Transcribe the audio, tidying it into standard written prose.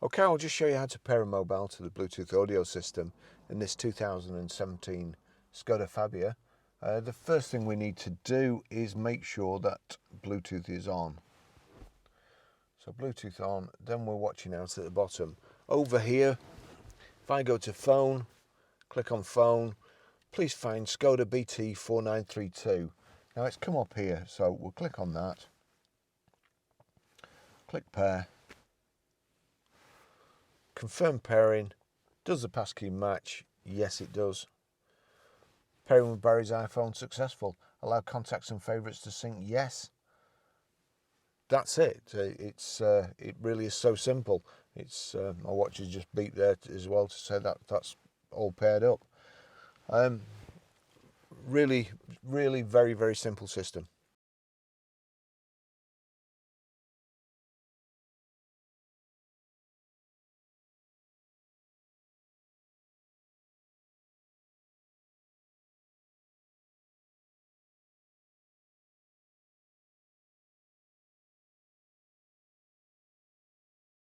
Okay, I'll just show you how to pair a mobile to the Bluetooth audio system in this 2017 SKODA Fabia. The first thing we need to do is make sure that Bluetooth is on. So Bluetooth on, then we're watching out at the bottom. Over here, if I go to phone, click on phone, please find SKODA BT4932. Now it's come up here, so we'll click on that. Click pair. Confirm pairing. Does the passkey match? Yes, it does. Pairing with Barry's iPhone successful. Allow contacts and favourites to sync? Yes. That's it. It really is so simple. It's my watch has just beeped there as well to say that that's all paired up. Really, very, very simple system.